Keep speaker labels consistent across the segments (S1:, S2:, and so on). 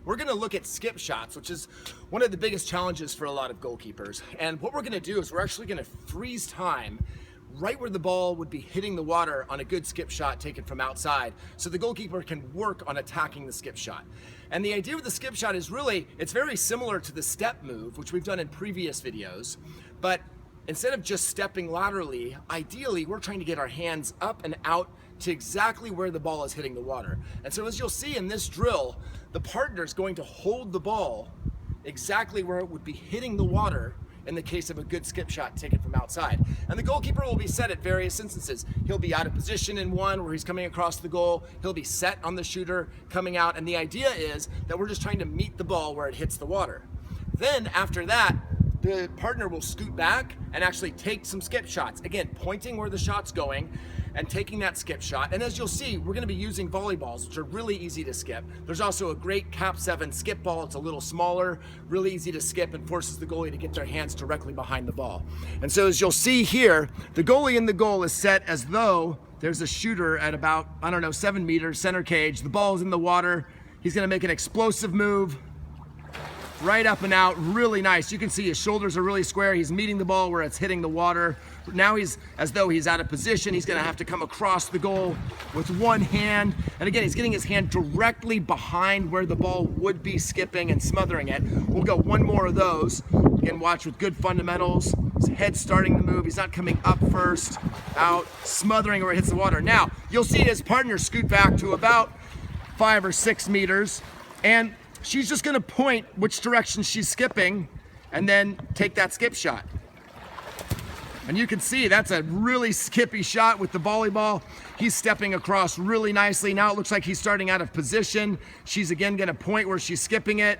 S1: we're gonna look at skip shots, which is one of the biggest challenges for a lot of goalkeepers. And what we're gonna do is we're actually gonna freeze time right where the ball would be hitting the water on a good skip shot taken from outside, so the goalkeeper can work on attacking the skip shot. And the idea with the skip shot is really, it's very similar to the step move, which we've done in previous videos, but instead of just stepping laterally, ideally we're trying to get our hands up and out to exactly where the ball is hitting the water. And so as you'll see in this drill, the partner is going to hold the ball exactly where it would be hitting the water in the case of a good skip shot taken from outside. And the goalkeeper will be set at various instances. He'll be out of position in one where he's coming across the goal. He'll be set on the shooter coming out. And the idea is that we're just trying to meet the ball where it hits the water. Then after that, the partner will scoot back and actually take some skip shots. Again, pointing where the shot's going and taking that skip shot. And as you'll see, we're gonna be using volleyballs, which are really easy to skip. There's also a great Cap 7 skip ball. It's a little smaller, really easy to skip, and forces the goalie to get their hands directly behind the ball. And so as you'll see here, the goalie in the goal is set as though there's a shooter at about, 7 meters, center cage. The ball is in the water. He's gonna make an explosive move, right up and out, really nice. You can see his shoulders are really square. He's meeting the ball where it's hitting the water. Now he's, as though he's out of position, he's gonna have to come across the goal with one hand. And again, he's getting his hand directly behind where the ball would be skipping and smothering it. We'll go one more of those. Again, watch with good fundamentals. His head starting to move. He's not coming up first, out, smothering where it hits the water. Now, you'll see his partner scoot back to about 5 or 6 meters, and she's just gonna point which direction she's skipping and then take that skip shot. And you can see that's a really skippy shot with the volleyball. He's stepping across really nicely. Now it looks like he's starting out of position. She's again gonna point where she's skipping it.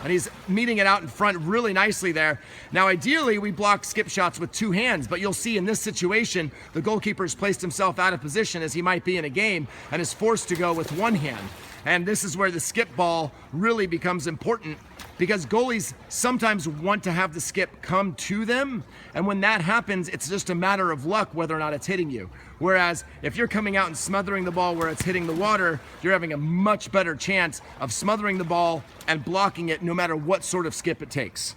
S1: And he's meeting it out in front really nicely there. Now, ideally, we block skip shots with 2 hands, but you'll see in this situation, the goalkeeper has placed himself out of position as he might be in a game and is forced to go with 1 hand. And this is where the skip ball really becomes important, because goalies sometimes want to have the skip come to them. And when that happens, it's just a matter of luck whether or not it's hitting you. Whereas if you're coming out and smothering the ball where it's hitting the water, you're having a much better chance of smothering the ball and blocking it no matter what sort of skip it takes.